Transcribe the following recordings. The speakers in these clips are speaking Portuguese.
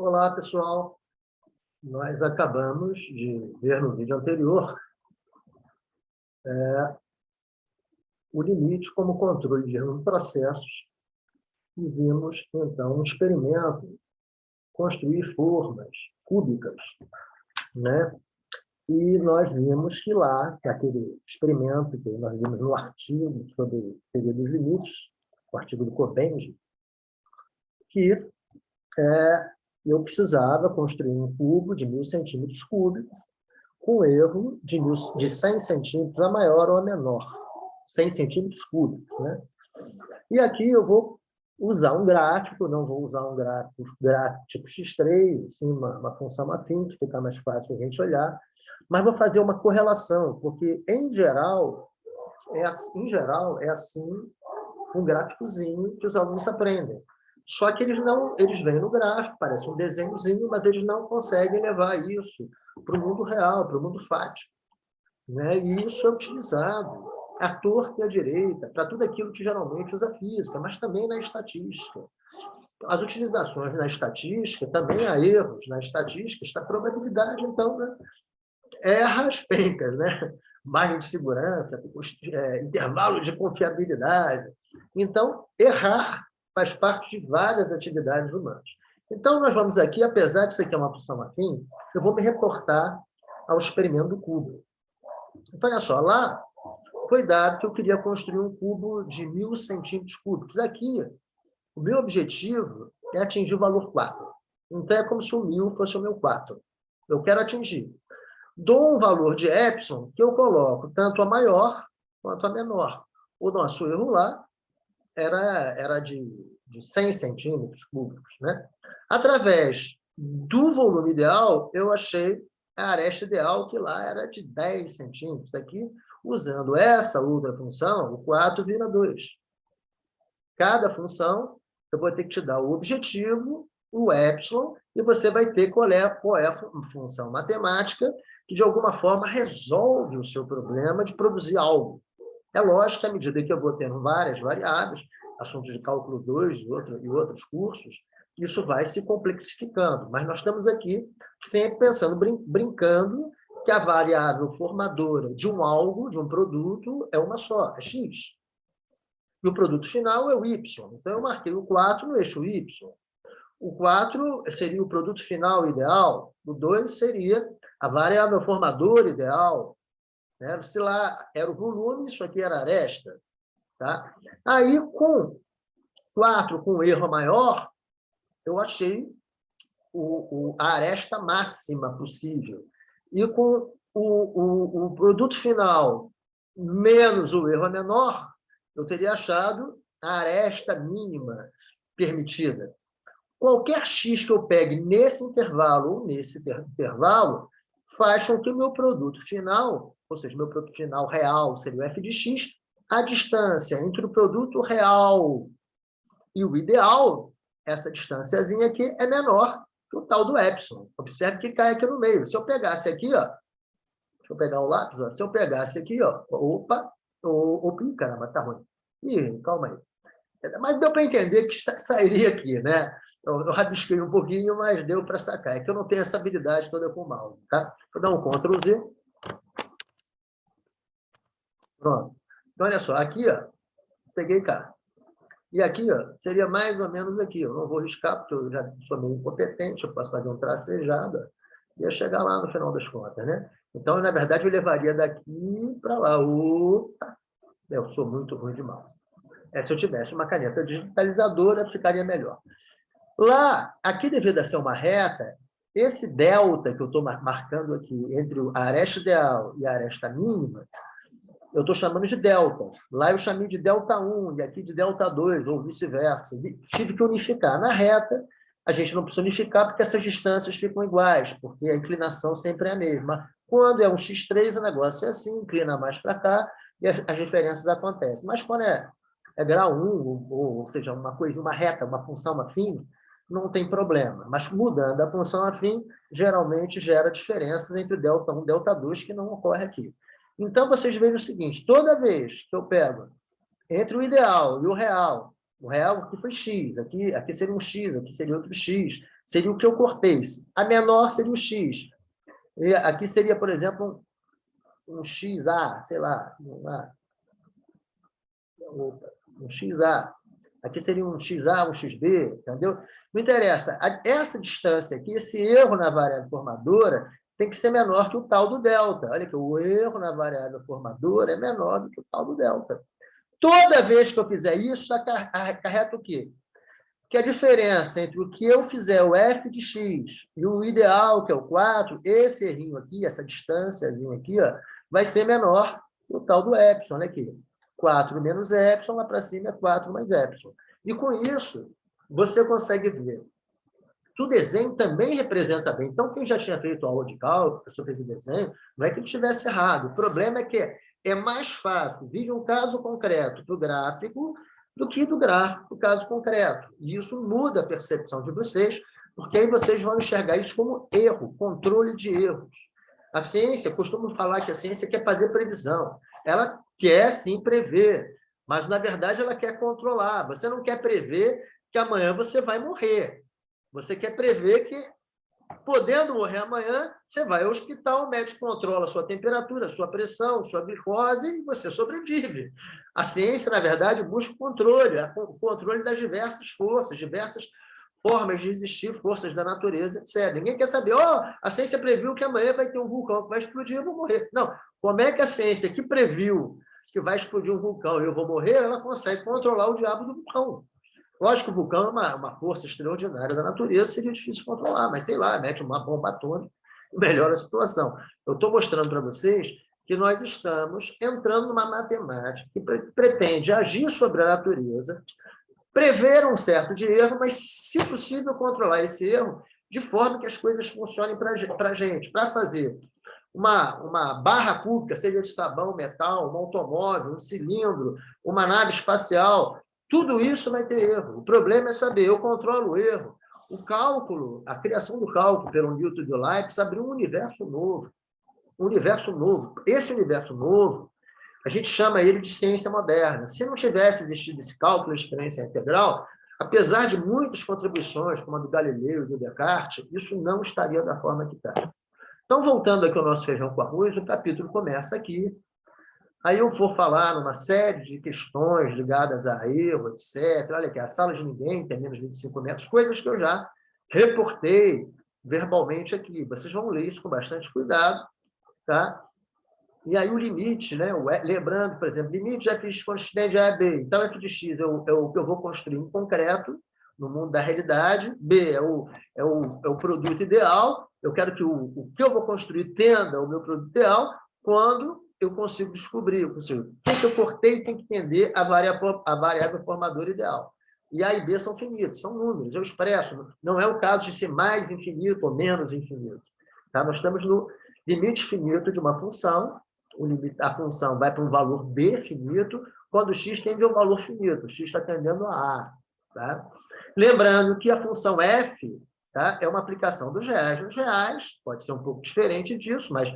Olá, pessoal. Nós acabamos de ver no vídeo anterior o limite como controle de erro de processos e vimos, então, um experimento, construir formas cúbicas, né? E nós vimos que lá, que aquele experimento que nós vimos no artigo sobre teoria dos limites, o artigo do Copenhague, que eu precisava construir um cubo de 1.000 centímetros cúbicos com erro de 100 centímetros a maior ou a menor. 100 centímetros cúbicos, né? E aqui eu vou usar um gráfico, não vou usar um gráfico tipo X3, assim, uma função afim, que fica mais fácil a gente olhar, mas vou fazer uma correlação, porque, em geral, é assim um gráficozinho que os alunos aprendem. Só que eles veem no gráfico, parece um desenhozinho, mas eles não conseguem levar isso para o mundo real, para o mundo fático, né? E isso é utilizado à torta e à direita, para tudo aquilo que geralmente usa física, mas também na estatística. As utilizações na estatística, também há erros na estatística, a probabilidade, então, né, erra as pencas, né? Margem de segurança, intervalo de confiabilidade. Então, errar faz parte de várias atividades humanas. Então, nós vamos aqui, apesar de isso aqui é uma função afim, eu vou me reportar ao experimento do cubo. Então, olha só, lá foi dado que eu queria construir um cubo de 1.000 centímetros cúbicos. Aqui, o meu objetivo é atingir o valor 4. Então, é como se o 1.000 fosse o meu 4. Eu quero atingir. Dou um valor de epsilon que eu coloco tanto a maior quanto a menor. O nosso erro lá era de 100 centímetros cúbicos, né? Através do volume ideal, eu achei a aresta ideal, que lá era de 10 centímetros. Aqui, usando essa outra função, o 4 vira 2. Cada função, eu vou ter que te dar o objetivo, o epsilon, e você vai ter qual é a função matemática que, de alguma forma, resolve o seu problema de produzir algo. É lógico que, à medida que eu vou tendo várias variáveis, assuntos de cálculo 2 e outros cursos, isso vai se complexificando. Mas nós estamos aqui sempre pensando, brincando, que a variável formadora de um algo, de um produto, é uma só, é x. E o produto final é o y. Então, eu marquei o 4 no eixo y. O 4 seria o produto final ideal, o 2 seria a variável formadora ideal, né? Se lá era o volume, isso aqui era a aresta. Tá? Aí, com 4 com erro maior, eu achei a aresta máxima possível. E com o produto final menos o erro menor, eu teria achado a aresta mínima permitida. Qualquer x que eu pegue nesse intervalo ou nesse intervalo faz com que o meu produto final, ou seja, meu produto final real seria o f de x, a distância entre o produto real e o ideal, essa distânciazinha aqui é menor que o tal do epsilon. Observe que cai aqui no meio. Se eu pegasse aqui, ó, deixa eu pegar o lápis, ó, se eu pegasse aqui, ó, opa, caramba, tá ruim. Ih, calma aí. Mas deu para entender que sairia aqui, né? Eu rabisquei um pouquinho, mas deu para sacar. É que eu não tenho essa habilidade toda com o mouse, tá? Vou dar um Ctrl Z. Pronto. Então, olha só, aqui, ó, peguei cá. E aqui, ó, seria mais ou menos aqui. Eu não vou riscar, porque eu já sou meio incompetente, eu posso fazer um tracejado, e ia chegar lá no final das contas, né? Então, na verdade, eu levaria daqui para lá. Opa! Eu sou muito ruim de mouse. Se eu tivesse uma caneta digitalizadora, ficaria melhor. Lá, aqui devido a ser uma reta, esse delta que eu estou marcando aqui entre a aresta ideal e a aresta mínima, eu estou chamando de delta. Lá eu chamei de delta 1 e aqui de delta 2, ou vice-versa. Tive que unificar. Na reta, a gente não precisa unificar porque essas distâncias ficam iguais, porque a inclinação sempre é a mesma. Quando é um x3, o negócio é assim, inclina mais para cá e as diferenças acontecem. Mas quando é grau 1, ou seja, uma reta, uma função afim, não tem problema. Mas mudando a função afim, geralmente gera diferenças entre delta 1 e delta 2, que não ocorre aqui. Então, vocês veem o seguinte, toda vez que eu pego entre o ideal e o real aqui foi x, aqui seria um x, aqui seria outro x, seria o que eu cortei. A menor seria o x. E aqui seria, por exemplo, um XA, sei lá, um XA. Aqui seria um XA, um XB, entendeu? Não interessa. Essa distância aqui, esse erro na variável formadora, tem que ser menor que o tal do delta. Olha que o erro na variável formadora é menor do que o tal do delta. Toda vez que eu fizer isso, acarreta o quê? Que a diferença entre o que eu fizer, o f de x, e o ideal, que é o 4, esse errinho aqui, essa distânciazinha aqui, ó, vai ser menor que o tal do epsilon. Olha aqui. 4 menos epsilon, lá para cima é 4 mais epsilon. E com isso, você consegue ver que o desenho também representa bem. Então, quem já tinha feito aula de cálculo, a pessoa fez o desenho, não é que ele estivesse errado. O problema é que é mais fácil vir um caso concreto do gráfico do que do gráfico do caso concreto. E isso muda a percepção de vocês, porque aí vocês vão enxergar isso como erro, controle de erros. A ciência, costumo falar que a ciência quer fazer previsão. Ela quer, sim, prever, mas, na verdade, ela quer controlar. Você não quer prever que amanhã você vai morrer. Você quer prever que, podendo morrer amanhã, você vai ao hospital, o médico controla a sua temperatura, a sua pressão, sua glicose e você sobrevive. A ciência, na verdade, busca o controle das diversas forças, diversas formas de existir, forças da natureza, etc. Ninguém quer saber, a ciência previu que amanhã vai ter um vulcão que vai explodir e eu vou morrer. Não, como é que a ciência que previu que vai explodir um vulcão e eu vou morrer, ela consegue controlar o diabo do vulcão? Lógico que o vulcão é uma força extraordinária da natureza, seria difícil controlar, mas, sei lá, mete uma bomba atômica e melhora a situação. Eu estou mostrando para vocês que nós estamos entrando numa matemática que pretende agir sobre a natureza, prever um certo de erro, mas, se possível, controlar esse erro de forma que as coisas funcionem para a gente. Para fazer uma barra cúbica, seja de sabão, metal, um automóvel, um cilindro, uma nave espacial, tudo isso vai ter erro. O problema é saber, eu controlo o erro. O cálculo, a criação do cálculo pelo Newton de Leibniz abriu um universo novo. Um universo novo. Esse universo novo, a gente chama ele de ciência moderna. Se não tivesse existido esse cálculo de experiência integral, apesar de muitas contribuições, como a do Galileu e do Descartes, isso não estaria da forma que está. Então, voltando aqui ao nosso feijão com arroz, o capítulo começa aqui. Aí eu vou falar numa série de questões ligadas a erro, etc. Olha aqui, a sala de ninguém tem menos de 25 metros, coisas que eu já reportei verbalmente aqui. Vocês vão ler isso com bastante cuidado, tá? E aí o limite, né? Lembrando, por exemplo, limite de f de x quando x tende a b. Então, f de x é o que eu vou construir em concreto, no mundo da realidade. B é o produto ideal. Eu quero que o que eu vou construir tenda ao meu produto ideal quando eu consigo descobrir. O que eu cortei tem que entender a variável formadora ideal. E A e B são finitos, são números. Eu expresso. Não é o caso de ser mais infinito ou menos infinito. Tá? Nós estamos no limite finito de uma função. A função vai para um valor B finito, quando x tende a um valor finito. X está tendendo a A. Tá? Lembrando que a função f, tá, é uma aplicação dos reais nos reais, pode ser um pouco diferente disso, mas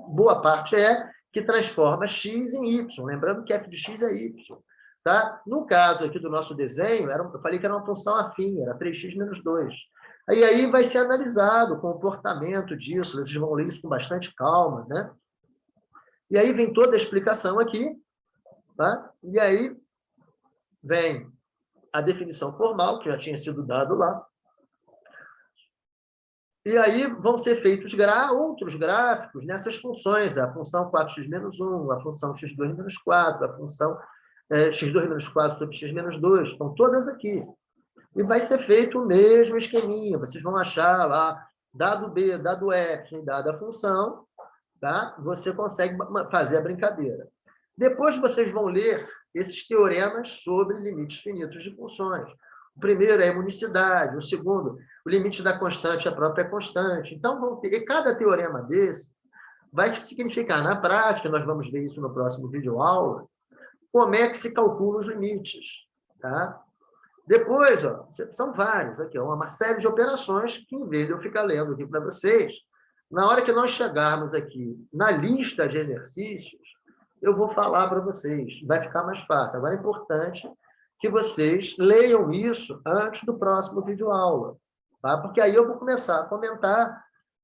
boa parte é que transforma x em y. Lembrando que f de x é y. Tá? No caso aqui do nosso desenho, eu falei que era uma função afim, era 3x menos 2. Aí vai ser analisado o comportamento disso, vocês vão ler isso com bastante calma, né? E aí vem toda a explicação aqui, tá? E aí vem a definição formal, que já tinha sido dado lá. E aí vão ser feitos outros gráficos nessas funções, a função 4x menos 1, a função x2 menos 4, a função x2 menos 4 sobre x menos 2, estão todas aqui. E vai ser feito o mesmo esqueminha, vocês vão achar lá, dado B, dado F, dada a função, tá? Você consegue fazer a brincadeira. Depois vocês vão ler esses teoremas sobre limites finitos de funções. O primeiro é a unicidade, o segundo, o limite da constante, a própria constante. Então, e cada teorema desse vai significar, na prática, nós vamos ver isso no próximo vídeo aula, como é que se calcula os limites. Tá? Depois, são vários, aqui, uma série de operações que, em vez de eu ficar lendo aqui para vocês, na hora que nós chegarmos aqui na lista de exercícios, eu vou falar para vocês, vai ficar mais fácil. Agora é importante que vocês leiam isso antes do próximo vídeo aula, tá? Porque aí eu vou começar a comentar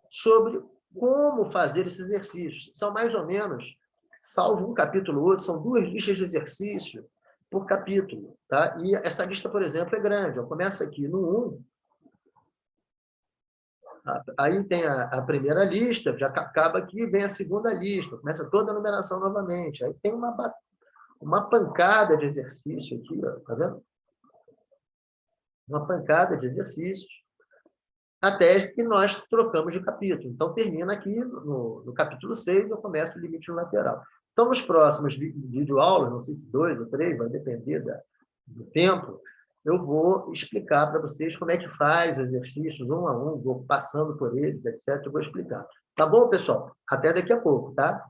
sobre como fazer esses exercícios. São mais ou menos, salvo um capítulo ou outro, são 2 listas de exercício por capítulo, tá? E essa lista, por exemplo, é grande. Eu começo aqui no 1, aí tem a primeira lista, já acaba aqui, vem a segunda lista, começa toda a numeração novamente. Aí tem uma pancada de exercício aqui, ó, tá vendo? Uma pancada de exercícios, até que nós trocamos de capítulo. Então, termina aqui no capítulo 6, eu começo o limite lateral. Então, nos próximos videoaulas, não sei se 2 ou 3, vai depender do tempo, eu vou explicar para vocês como é que faz os exercícios um a um, vou passando por eles, etc. Eu vou explicar. Tá bom, pessoal? Até daqui a pouco, tá?